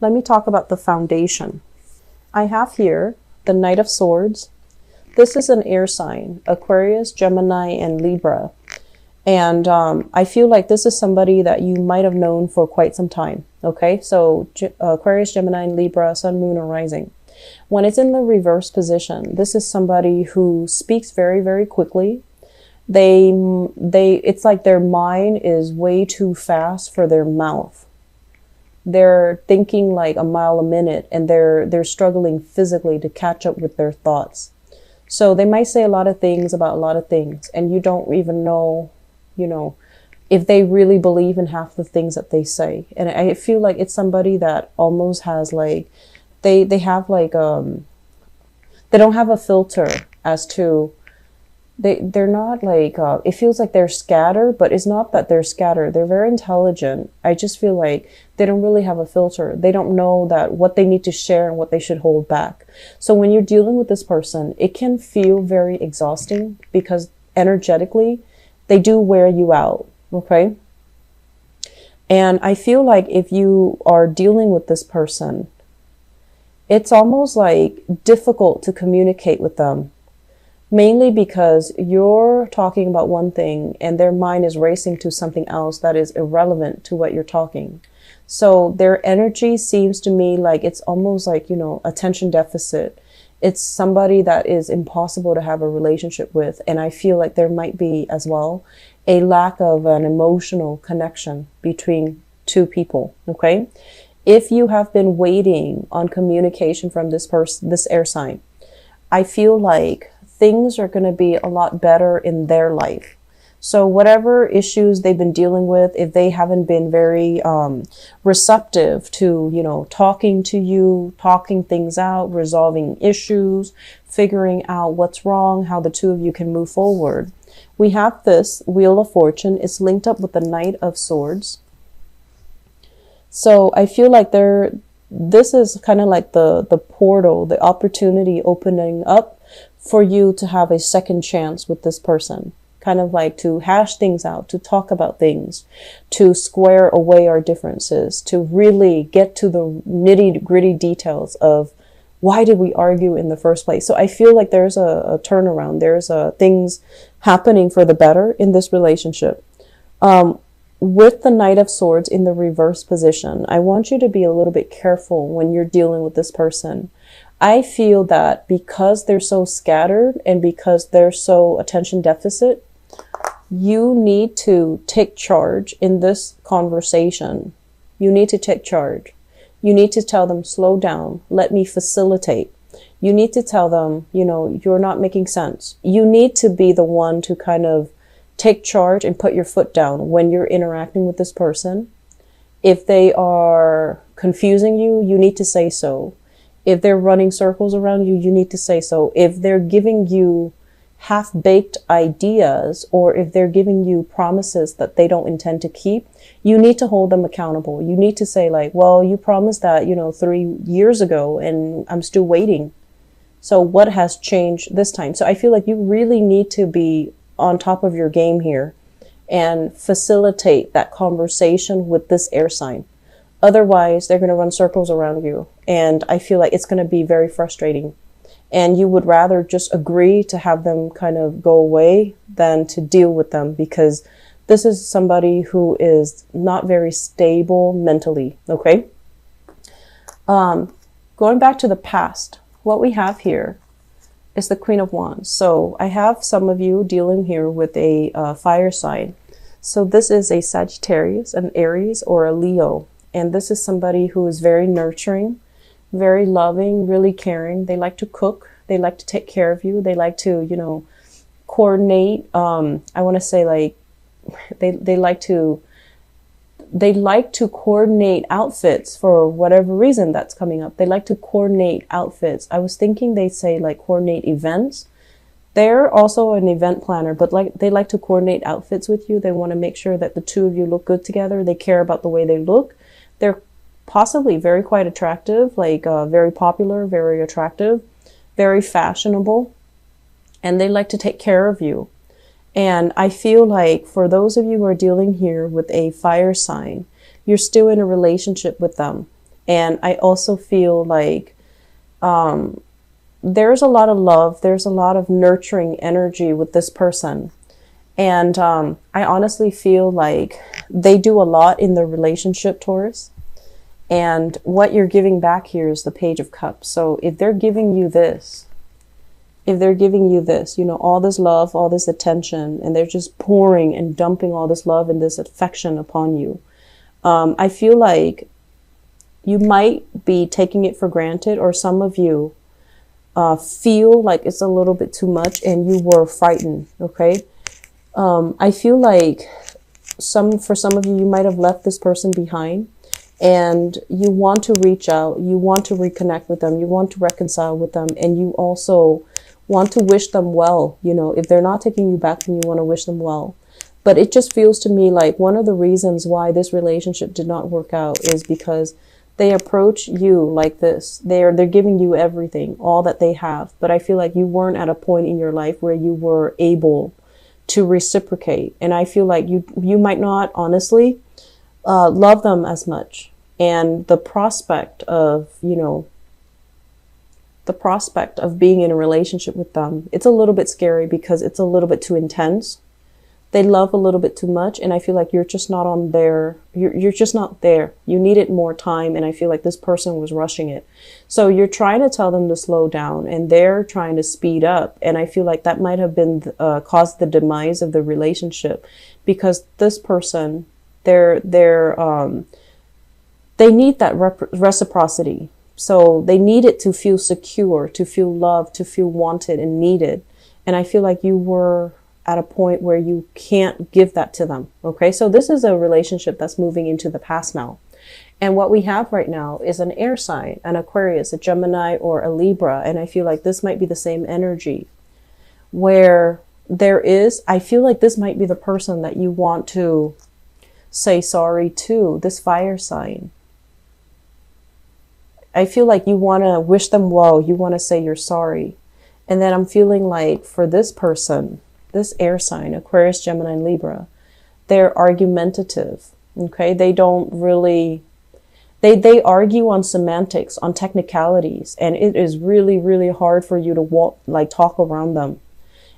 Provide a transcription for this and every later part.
let me talk about the foundation. I have here the Knight of Swords. This is an air sign, Aquarius, Gemini, and Libra. And I feel like this is somebody that you might have known for quite some time. Okay, so Aquarius, Gemini, and Libra, Sun, Moon, or Rising. When it's in the reverse position, this is somebody who speaks very, very quickly. It's like their mind is way too fast for their mouth. They're thinking like a mile a minute, and they're struggling physically to catch up with their thoughts. So they might say a lot of things about a lot of things, and you don't even know, if they really believe in half the things that they say. And I feel like it's somebody that almost has like, they have like, they don't have a filter as to, they're not like, it feels like they're scattered, but it's not that they're scattered. They're very intelligent. I just feel like they don't really have a filter. They don't know that what they need to share and what they should hold back. So when you're dealing with this person, it can feel very exhausting because energetically, they do wear you out. Okay. And I feel like if you are dealing with this person, it's almost like difficult to communicate with them. Mainly because you're talking about one thing and their mind is racing to something else that is irrelevant to what you're talking. So their energy seems to me like it's almost like, attention deficit. It's somebody that is impossible to have a relationship with. And I feel like there might be as well a lack of an emotional connection between two people. Okay. If you have been waiting on communication from this person, this air sign, I feel like things are going to be a lot better in their life. So whatever issues they've been dealing with, if they haven't been very receptive to, talking to you, talking things out, resolving issues, figuring out what's wrong, how the two of you can move forward. We have this Wheel of Fortune. It's linked up with the Knight of Swords. So I feel like this is kind of like the portal, the opportunity opening up for you to have a second chance with this person, kind of like to hash things out, to talk about things, to square away our differences, to really get to the nitty gritty details of why did we argue in the first place. So I feel like there's a turnaround. There's things happening for the better in this relationship. With the Knight of Swords in the reverse position, I want you to be a little bit careful when you're dealing with this person. I feel that because they're so scattered and because they're so attention deficit, you need to take charge in this conversation. You need to take charge. You need to tell them, slow down, let me facilitate. You need to tell them, you're not making sense. You need to be the one to kind of take charge and put your foot down when you're interacting with this person. If they are confusing you, you need to say so. If they're running circles around you, you need to say so. If they're giving you half-baked ideas, or if they're giving you promises that they don't intend to keep, you need to hold them accountable. You need to say like, well, you promised that, 3 years ago and I'm still waiting. So what has changed this time? So I feel like you really need to be on top of your game here and facilitate that conversation with this air sign. Otherwise, they're going to run circles around you. And I feel like it's going to be very frustrating. And you would rather just agree to have them kind of go away than to deal with them, because this is somebody who is not very stable mentally. Okay. Going back to the past, what we have here is the Queen of Wands. So I have some of you dealing here with a fire sign. So this is a Sagittarius, an Aries, or a Leo. And this is somebody who is very nurturing, very loving, really caring. They like to cook. They like to take care of you. They like to, coordinate. I want to say like they like to coordinate outfits for whatever reason that's coming up. They like to coordinate outfits. I was thinking they say like coordinate events. They're also an event planner, but they like to coordinate outfits with you. They want to make sure that the two of you look good together. They care about the way they look. They're possibly very quite attractive, like very popular, very attractive, very fashionable, and they like to take care of you. And I feel like for those of you who are dealing here with a fire sign, you're still in a relationship with them. And I also feel like there's a lot of love, there's a lot of nurturing energy with this person. And I honestly feel like they do a lot in the relationship, Taurus. And what you're giving back here is the Page of Cups. So if they're giving you this, you know, all this love, all this attention, and they're just pouring and dumping all this love and this affection upon you, I feel like you might be taking it for granted, or some of you feel like it's a little bit too much and you were frightened, okay? I feel like for some of you, you might have left this person behind, and you want to reach out, you want to reconnect with them, you want to reconcile with them, and you also want to wish them well. You know, if they're not taking you back, then you want to wish them well. But it just feels to me like one of the reasons why this relationship did not work out is because they approach you like this. They're giving you everything, all that they have. But I feel like you weren't at a point in your life where you were able to reciprocate. And I feel like you might not honestly love them as much. And the prospect of, you know, being in a relationship with them, it's a little bit scary because it's a little bit too intense. They love a little bit too much. And I feel like you're just not on there. You're just not there. You needed more time. And I feel like this person was rushing it. So you're trying to tell them to slow down and they're trying to speed up. And I feel like that might have been caused the demise of the relationship, because this person, they need that reciprocity. So they need it to feel secure, to feel loved, to feel wanted and needed. And I feel like you were at a point where you can't give that to them. Okay. So this is a relationship that's moving into the past now. And what we have right now is an air sign, an Aquarius, a Gemini, or a Libra. And I feel like this might be the same energy where I feel like this might be the person that you want to say sorry to, this fire sign. I feel like you want to wish them well. You want to say you're sorry. And then I'm feeling like for this person, this air sign, Aquarius, Gemini, and Libra, they're argumentative. Okay. They don't really, they argue on semantics, on technicalities. And it is really, really hard for you to talk around them.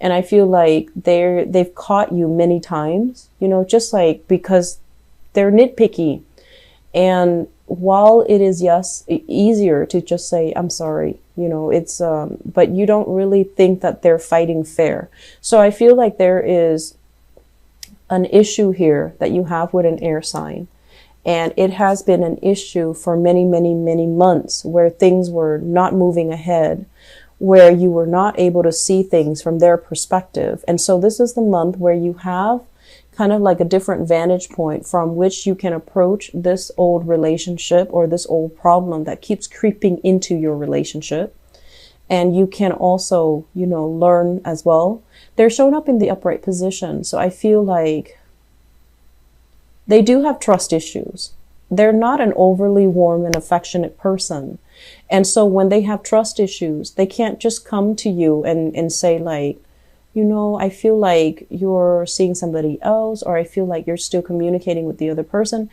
And I feel like they've caught you many times, you know, just like because they're nitpicky. And while it is, yes, easier to just say, I'm sorry, you know, it's, but you don't really think that they're fighting fair. So I feel like there is an issue here that you have with an air sign. And it has been an issue for many, many, many months where things were not moving ahead, where you were not able to see things from their perspective. And so this is the month where you have kind of like a different vantage point from which you can approach this old relationship or this old problem that keeps creeping into your relationship. And you can also, you know, learn as well. They're showing up in the upright position. So I feel like they do have trust issues. They're not an overly warm and affectionate person. And so when they have trust issues, they can't just come to you and say like, you know, I feel like you're seeing somebody else, or I feel like you're still communicating with the other person.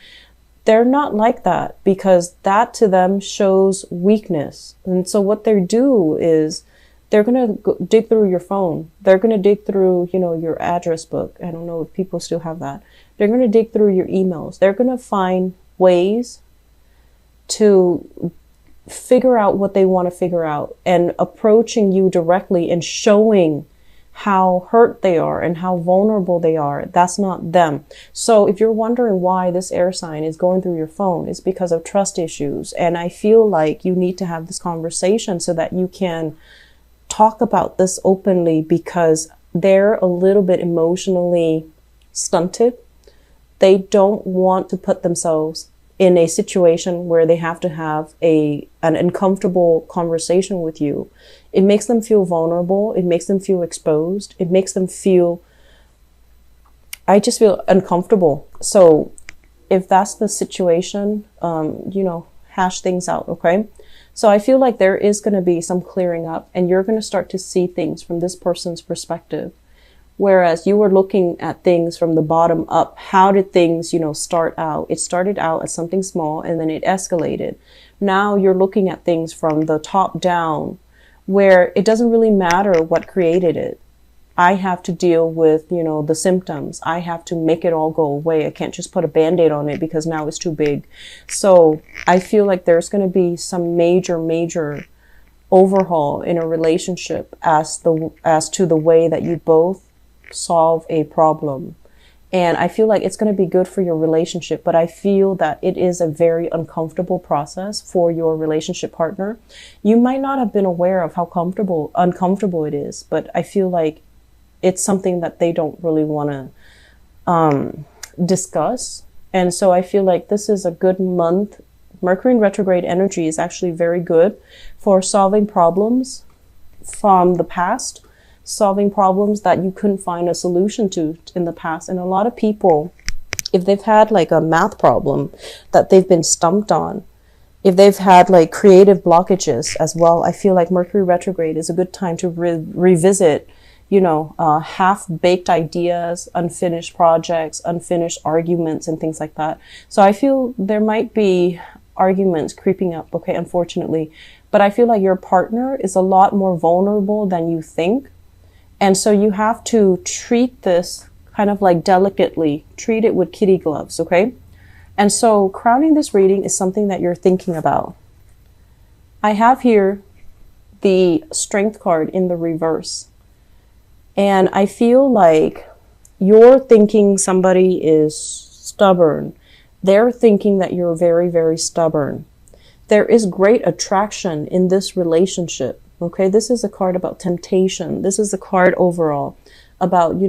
They're not like that, because that to them shows weakness. And so what they do is they're going to dig through your phone. They're going to dig through, you know, your address book. I don't know if people still have that. They're going to dig through your emails. They're going to find ways to figure out what they want to figure out, and approaching you directly and showing how hurt they are and how vulnerable they are. That's not them. So if you're wondering why this air sign is going through your phone, it's because of trust issues. And I feel like you need to have this conversation so that you can talk about this openly, because they're a little bit emotionally stunted. They don't want to put themselves in a situation where they have to have an uncomfortable conversation with you. It makes them feel vulnerable. It makes them feel exposed. It makes them feel, I just feel uncomfortable. So if that's the situation, you know, hash things out. Okay. So I feel like there is going to be some clearing up, and you're going to start to see things from this person's perspective, Whereas you were looking at things from the bottom up. How did things, start out? It started out as something small and then it escalated. Now you're looking at things from the top down, where it doesn't really matter what created it. I have to deal with, the symptoms. I have to make it all go away. I can't just put a Band-Aid on it because now it's too big. So I feel like there's going to be some major overhaul in a relationship as to the way that you both solve a problem. And I feel like it's going to be good for your relationship, but I feel that it is a very uncomfortable process for your relationship partner. You might not have been aware of how uncomfortable it is, but I feel like it's something that they don't really want to discuss. And so I feel like this is a good month. Mercury in retrograde energy is actually very good for solving problems from the past, solving problems that you couldn't find a solution to in the past. And a lot of people, if they've had like a math problem that they've been stumped on, if they've had like creative blockages as well, I feel like Mercury retrograde is a good time to revisit, half-baked ideas, unfinished projects, unfinished arguments, and things like that. So I feel there might be arguments creeping up, okay, unfortunately. But I feel like your partner is a lot more vulnerable than you think. And so you have to treat this kind of like delicately, treat it with kitty gloves, okay? And so crowning this reading is something that you're thinking about. I have here the Strength card in the reverse. And I feel like you're thinking somebody is stubborn. They're thinking that you're very stubborn. There is great attraction in this relationship. Okay, this is a card about temptation. This is a card overall about,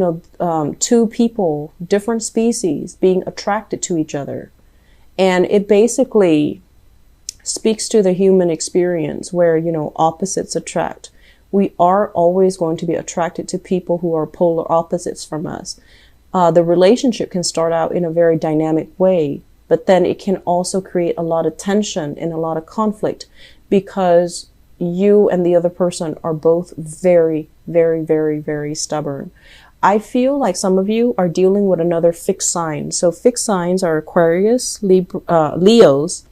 two people, different species being attracted to each other. And it basically speaks to the human experience where, opposites attract. We are always going to be attracted to people who are polar opposites from us. The relationship can start out in a very dynamic way, but then it can also create a lot of tension and a lot of conflict because you and the other person are both very stubborn. I feel like some of you are dealing with another fixed sign. So fixed signs are Aquarius, Leos,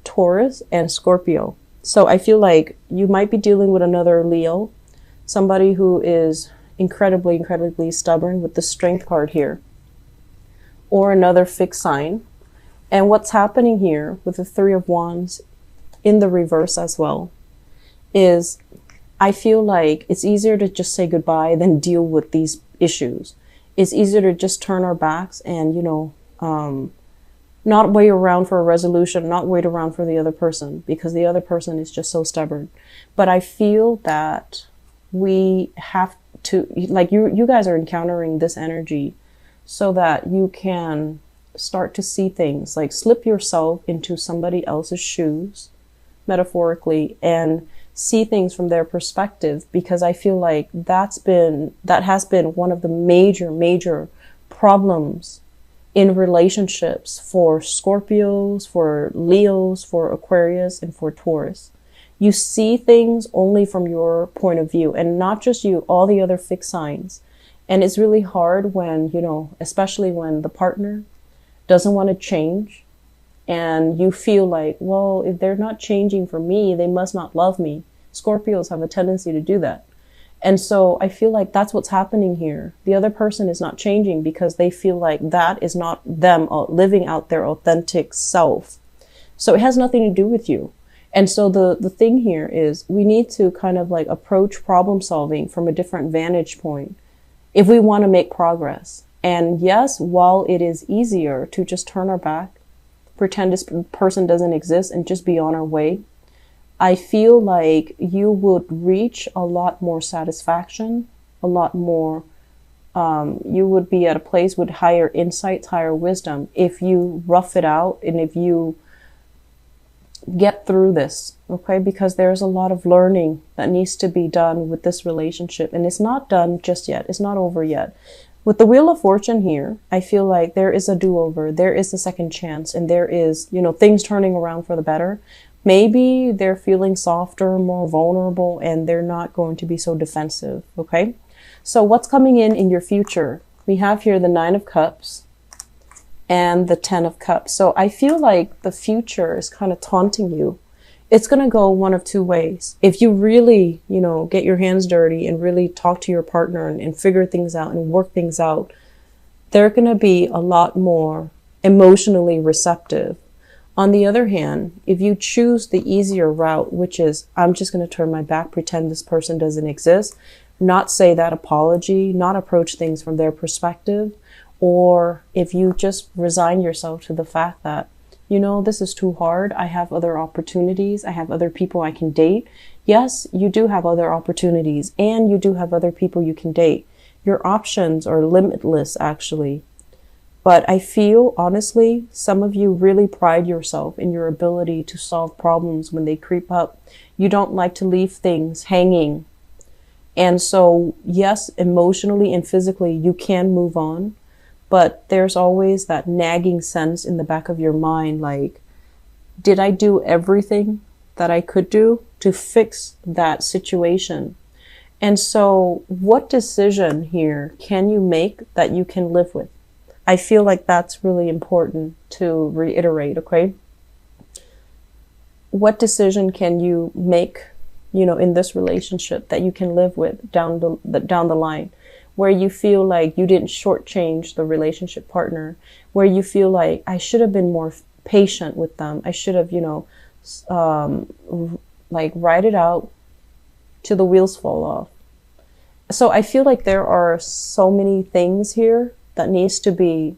Taurus, and Scorpio. So I feel like you might be dealing with another Leo, somebody who is incredibly stubborn with the Strength card here, or another fixed sign. And what's happening here with the Three of Wands in the reverse as well is I feel like it's easier to just say goodbye than deal with these issues. It's easier to just turn our backs and, not wait around for a resolution, not wait around for the other person because the other person is just so stubborn. But I feel that we have to, like you guys are encountering this energy so that you can start to see things, like slip yourself into somebody else's shoes, metaphorically, and see things from their perspective, because I feel like that has been one of the major problems in relationships for Scorpios, for Leos, for Aquarius, and for Taurus. You see things only from your point of view, and not just you, all the other fixed signs. And it's really hard when, especially when the partner doesn't want to change, and you feel like, well, if they're not changing for me, they must not love me. Scorpios have a tendency to do that. And so I feel like that's what's happening here. The other person is not changing because they feel like that is not them living out their authentic self. So it has nothing to do with you. And so the thing here is we need to kind of like approach problem solving from a different vantage point if we want to make progress. And yes, while it is easier to just turn our back, pretend this person doesn't exist and just be on our way, I feel like you would reach a lot more satisfaction, a lot more, you would be at a place with higher insights, higher wisdom if you rough it out and if you get through this, okay? Because there's a lot of learning that needs to be done with this relationship, and it's not done just yet. It's not over yet. With the Wheel of Fortune here, I feel like there is a do-over, there is a second chance, and there is, things turning around for the better. Maybe they're feeling softer, more vulnerable, and they're not going to be so defensive, okay? So what's coming in your future? We have here the 9 of Cups and the 10 of Cups. So I feel like the future is kind of taunting you. It's going to go one of two ways. If you really, you know, get your hands dirty and really talk to your partner and figure things out and work things out, they're going to be a lot more emotionally receptive. On the other hand, if you choose the easier route, which is, I'm just going to turn my back, pretend this person doesn't exist, not say that apology, not approach things from their perspective, or if you just resign yourself to the fact that, you know, this is too hard, I have other opportunities, I have other people I can date. Yes, you do have other opportunities, and you do have other people you can date. Your options are limitless, actually. But I feel, honestly, some of you really pride yourself in your ability to solve problems when they creep up. You don't like to leave things hanging. And so, yes, emotionally and physically, you can move on. But there's always that nagging sense in the back of your mind, like, did I do everything that I could do to fix that situation? And so, what decision here can you make that you can live with? I feel like that's really important to reiterate, okay? What decision can you make, you know, in this relationship that you can live with down the line, where you feel like you didn't shortchange the relationship partner, where you feel like I should have been more patient with them. I should have, you know, like ride it out till the wheels fall off. So I feel like there are so many things here that needs to be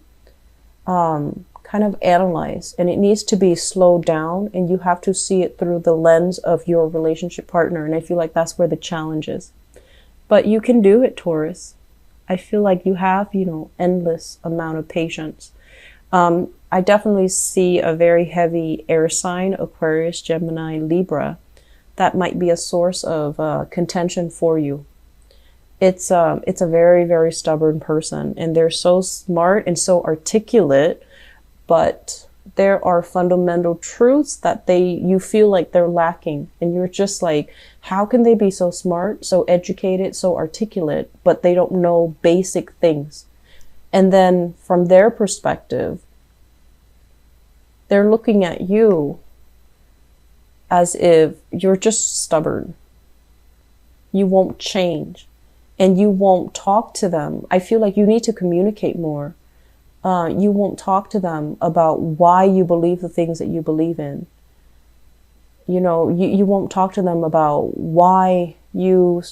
kind of analyzed, and it needs to be slowed down, and you have to see it through the lens of your relationship partner. And I feel like that's where the challenge is. But you can do it, Taurus. I feel like you have, you know, endless amount of patience. I definitely see a very heavy air sign, Aquarius, Gemini, Libra, that might be a source of contention for you. It's a very, very stubborn person, and they're so smart and so articulate, but there are fundamental truths that you feel like they're lacking. And you're just like, how can they be so smart, so educated, so articulate, but they don't know basic things? And then from their perspective, they're looking at you as if you're just stubborn. You won't change. And you won't talk to them. I feel like you need to communicate more. You won't talk to them about why you believe the things that you believe in. You know, you won't talk to them about why you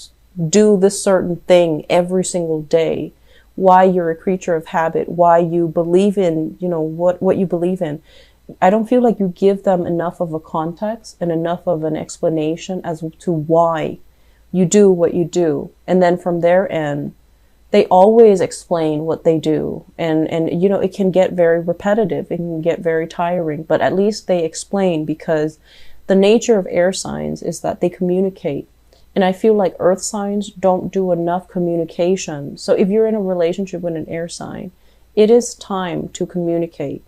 do this certain thing every single day, why you're a creature of habit, why you believe in, you know, what you believe in. I don't feel like you give them enough of a context and enough of an explanation as to why you do what you do. And then from their end, they always explain what they do. And you know, it can get very repetitive. It can get very tiring, but at least they explain, because the nature of air signs is that they communicate. And I feel like earth signs don't do enough communication. So if you're in a relationship with an air sign, it is time to communicate.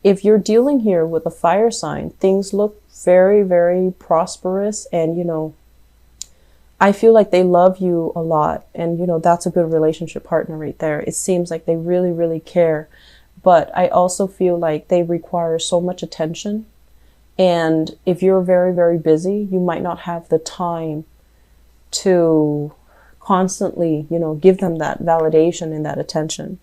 If you're dealing here with a fire sign, things look very, very prosperous, and, you know, I feel like they love you a lot, and, you know, that's a good relationship partner right there. It seems like they really, really care. But I also feel like they require so much attention. And if you're very, very busy, you might not have the time to constantly, you know, give them that validation and that attention.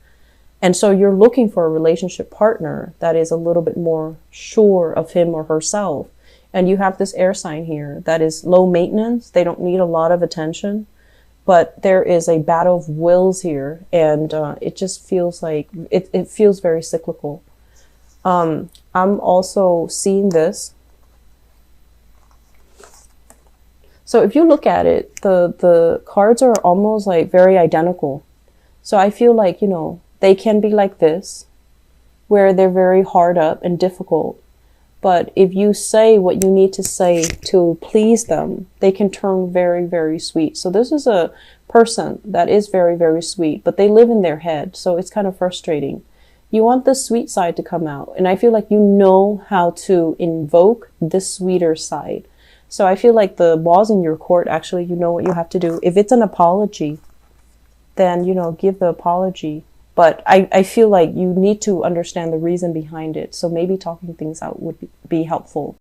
And so you're looking for a relationship partner that is a little bit more sure of him or herself. And you have this air sign here that is low maintenance. They don't need a lot of attention, but there is a battle of wills here. And it just feels like, it feels very cyclical. I'm also seeing this. So if you look at it, the cards are almost like very identical. So I feel like, you know, they can be like this, where they're very hard up and difficult. But if you say what you need to say to please them, they can turn very, very sweet. So this is a person that is very, very sweet, but they live in their head. So it's kind of frustrating. You want the sweet side to come out. And I feel like you know how to invoke this sweeter side. So I feel like the ball's in your court. Actually, you know what you have to do. If it's an apology, then, give the apology. But I feel like you need to understand the reason behind it. So maybe talking things out would be helpful.